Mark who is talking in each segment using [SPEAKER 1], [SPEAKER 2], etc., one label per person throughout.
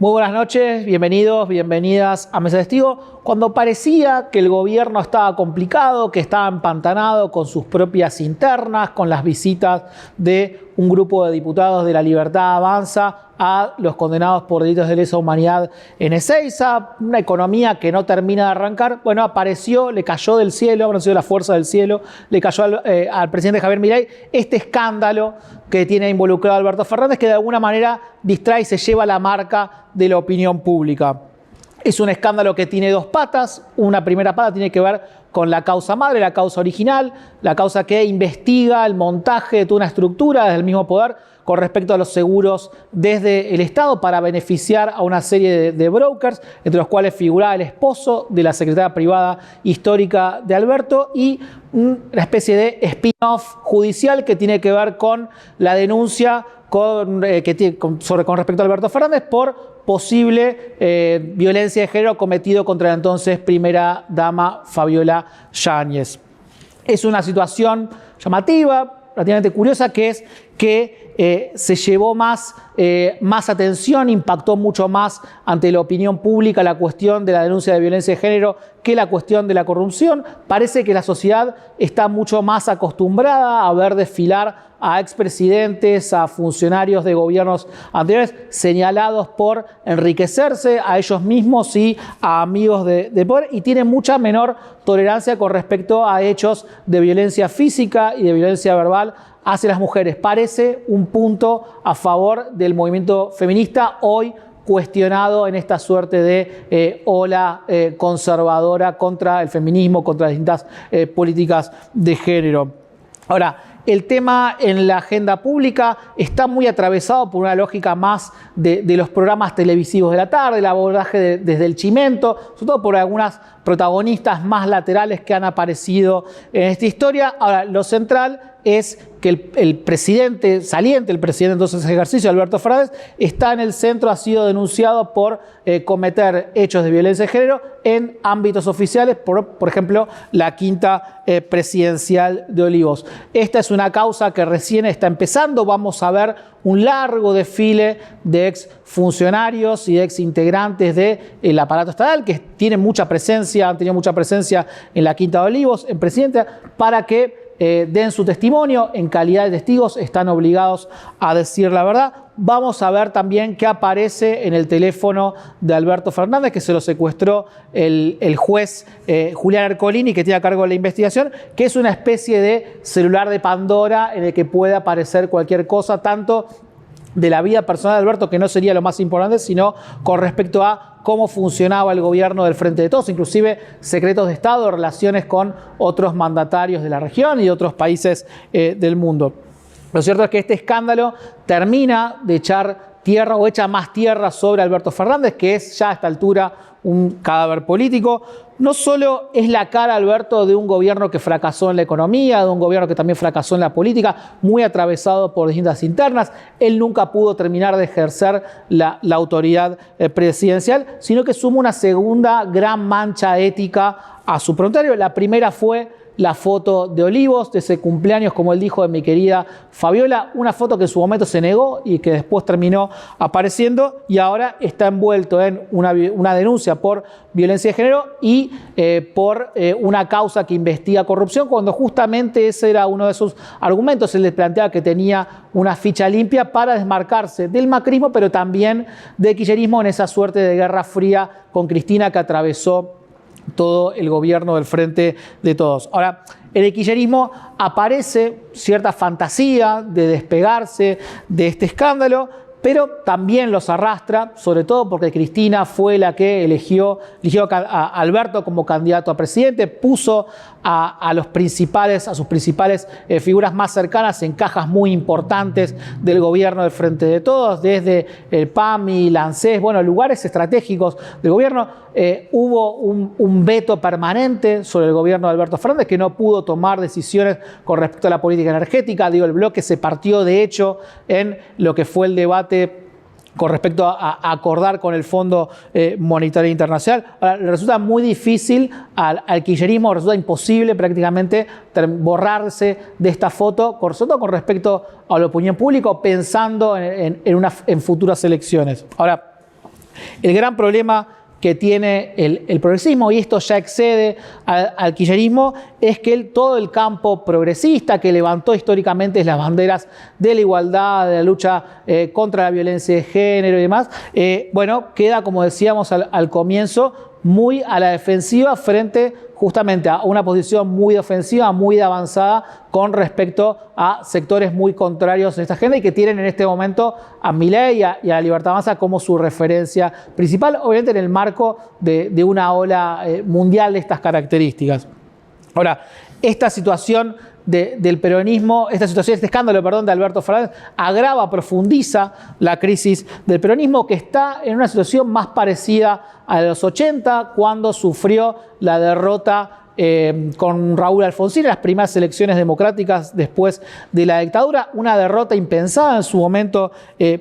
[SPEAKER 1] Muy buenas noches, bienvenidos, bienvenidas a Mesa de Testigo. Cuando parecía que el gobierno estaba complicado, que estaba empantanado con sus propias internas, con las visitas de un grupo de diputados de La Libertad Avanza a los condenados por delitos de lesa humanidad en Ezeiza, una economía que no termina de arrancar, bueno, apareció, le cayó del cielo, habrán sido la fuerza del cielo, le cayó al presidente Javier Milei este escándalo que tiene involucrado a Alberto Fernández, que de alguna manera distrae y se lleva la marca de la opinión pública. Es un escándalo que tiene dos patas. Una primera pata tiene que ver con la causa madre, la causa original, la causa que investiga el montaje de toda una estructura desde el mismo poder con respecto a los seguros desde el Estado para beneficiar a una serie de brokers, entre los cuales figuraba el esposo de la secretaria privada histórica de Alberto y una especie de spin-off judicial que tiene que ver con la denuncia con respecto a Alberto Fernández por posible violencia de género cometido contra la entonces primera dama Fabiola Yáñez. Es una situación llamativa, relativamente curiosa, que es que se llevó más atención, impactó mucho más ante la opinión pública la cuestión de la denuncia de violencia de género que la cuestión de la corrupción. Parece que la sociedad está mucho más acostumbrada a ver desfilar a expresidentes, a funcionarios de gobiernos anteriores señalados por enriquecerse a ellos mismos y a amigos de poder, y tiene mucha menor tolerancia con respecto a hechos de violencia física y de violencia verbal hacia las mujeres. Parece un punto a favor del movimiento feminista hoy cuestionado en esta suerte de ola conservadora contra el feminismo, contra las distintas políticas de género. Ahora, el tema en la agenda pública está muy atravesado por una lógica más de los programas televisivos de la tarde, el abordaje desde el chimento, sobre todo por algunas protagonistas más laterales que han aparecido en esta historia. Ahora, lo central es que el presidente saliente, el presidente entonces en ejercicio, Alberto Fernández, está en el centro, ha sido denunciado por cometer hechos de violencia de género en ámbitos oficiales, por ejemplo, la quinta presidencial de Olivos. Esta es una causa que recién está empezando. Vamos a ver un largo desfile de exfuncionarios y de exintegrantes del aparato estatal que tienen mucha presencia, han tenido mucha presencia en la Quinta de Olivos, en Presidenta, para que den su testimonio. En calidad de testigos están obligados a decir la verdad. Vamos a ver también qué aparece en el teléfono de Alberto Fernández, que se lo secuestró el juez Julián Ercolini, que tiene a cargo de la investigación, que es una especie de celular de Pandora en el que puede aparecer cualquier cosa, tanto de la vida personal de Alberto, que no sería lo más importante, sino con respecto a cómo funcionaba el gobierno del Frente de Todos, inclusive secretos de Estado, relaciones con otros mandatarios de la región y de otros países del mundo. Lo cierto es que este escándalo termina de echar tierra o echa más tierra sobre Alberto Fernández, que es ya a esta altura un cadáver político. No solo es la cara, Alberto, de un gobierno que fracasó en la economía, de un gobierno que también fracasó en la política, muy atravesado por distintas internas. Él nunca pudo terminar de ejercer la autoridad presidencial, sino que suma una segunda gran mancha ética a su prontuario. La primera fue la foto de Olivos, de ese cumpleaños, como él dijo, de mi querida Fabiola, una foto que en su momento se negó y que después terminó apareciendo, y ahora está envuelto en una denuncia por violencia de género y por una causa que investiga corrupción, cuando justamente ese era uno de sus argumentos. Él les planteaba que tenía una ficha limpia para desmarcarse del macrismo, pero también del kirchnerismo en esa suerte de guerra fría con Cristina que atravesó todo el gobierno del Frente de Todos. Ahora, en el kirchnerismo aparece cierta fantasía de despegarse de este escándalo, pero también los arrastra, sobre todo porque Cristina fue la que eligió a Alberto como candidato a presidente, puso a sus principales figuras más cercanas en cajas muy importantes del gobierno del Frente de Todos, desde el PAMI, la ANSES, bueno, lugares estratégicos del gobierno. Hubo un veto permanente sobre el gobierno de Alberto Fernández, que no pudo tomar decisiones con respecto a la política energética. El bloque se partió, de hecho, en lo que fue el debate con respecto a acordar con el Fondo Monetario Internacional. Ahora, le resulta muy difícil al kirchnerismo, resulta imposible prácticamente borrarse de esta foto, sobre todo con respecto a la opinión pública, pensando en futuras elecciones. Ahora, El gran problema que tiene el progresismo, y esto ya excede al kirchnerismo, es que todo el campo progresista que levantó históricamente las banderas de la igualdad, de la lucha contra la violencia de género y demás, bueno, queda, como decíamos al comienzo, muy a la defensiva frente justamente a una posición muy ofensiva, muy avanzada con respecto a sectores muy contrarios en esta agenda y que tienen en este momento a Milei y a la Libertad Avanza como su referencia principal, obviamente en el marco de una ola mundial de estas características. Ahora, esta situación del peronismo, este escándalo, de Alberto Fernández, agrava, profundiza la crisis del peronismo, que está en una situación más parecida a los 80, cuando sufrió la derrota con Raúl Alfonsín en las primeras elecciones democráticas después de la dictadura, una derrota impensada en su momento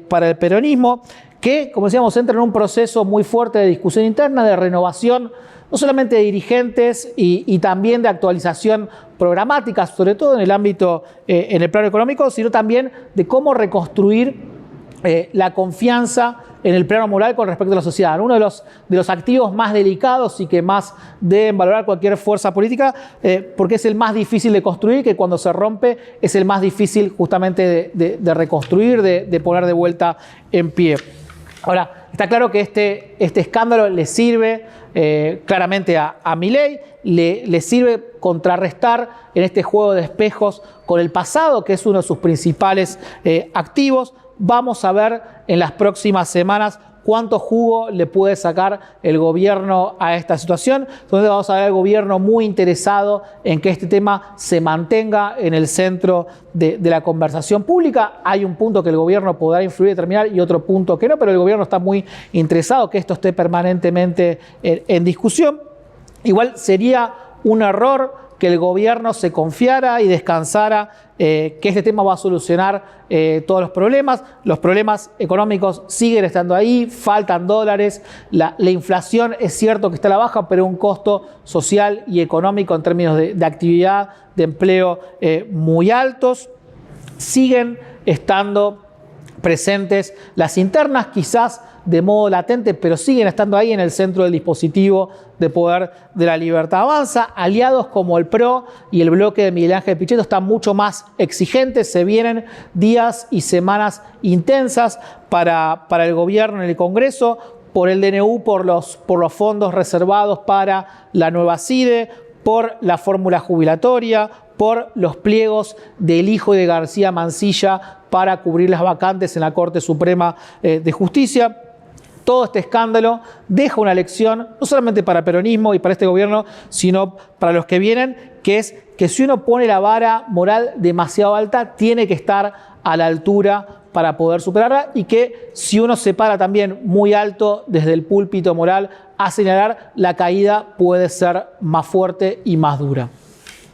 [SPEAKER 1] para el peronismo, que, como decíamos, entra en un proceso muy fuerte de discusión interna, de renovación, no solamente de dirigentes y también de actualización programática, sobre todo en el ámbito, en el plano económico, sino también de cómo reconstruir la confianza en el plano moral con respecto a la sociedad. Uno de los activos más delicados y que más deben valorar cualquier fuerza política, porque es el más difícil de construir, que cuando se rompe es el más difícil justamente de reconstruir, de poner de vuelta en pie. Ahora, está claro que este escándalo le sirve claramente a Milei, le sirve contrarrestar en este juego de espejos con el pasado, que es uno de sus principales activos. Vamos a ver en las próximas semanas cuánto jugo le puede sacar el gobierno a esta situación. Entonces vamos a ver al gobierno muy interesado en que este tema se mantenga en el centro de la conversación pública. Hay un punto que el gobierno podrá influir y determinar y otro punto que no, pero el gobierno está muy interesado que esto esté permanentemente en discusión. Igual sería un error que el gobierno se confiara y descansara que este tema va a solucionar todos los problemas. Los problemas económicos siguen estando ahí, faltan dólares, la inflación es cierto que está a la baja, pero un costo social y económico en términos de actividad, de empleo muy altos. Siguen estando presentes las internas, quizás de modo latente, pero siguen estando ahí en el centro del dispositivo de poder de la Libertad Avanza. Aliados como el PRO y el bloque de Miguel Ángel Pichetto están mucho más exigentes. Se vienen días y semanas intensas para el gobierno en el Congreso, por el DNU, por los fondos reservados para la nueva CIDE, por la fórmula jubilatoria, por los pliegos del hijo de García Mansilla para cubrir las vacantes en la Corte Suprema de Justicia. Todo este escándalo deja una lección, no solamente para el peronismo y para este gobierno, sino para los que vienen, que es que si uno pone la vara moral demasiado alta, tiene que estar a la altura para poder superarla, y que si uno se para también muy alto desde el púlpito moral a señalar, la caída puede ser más fuerte y más dura.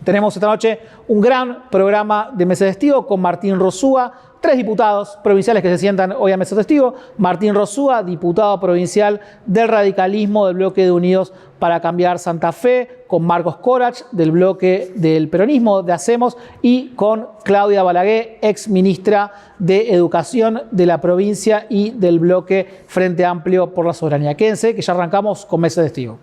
[SPEAKER 1] Tenemos esta noche un gran programa de Mesa de Testigo con Martín Rosúa, 3 diputados provinciales que se sientan hoy a Mesa de Testigo. Martín Rosúa, diputado provincial del radicalismo del bloque de Unidos para Cambiar Santa Fe, con Marcos Corach del bloque del peronismo de Hacemos y con Claudia Balaguer, ex ministra de Educación de la provincia y del bloque Frente Amplio por la Soberanía. Quédense que ya arrancamos con Mesa de Testigo.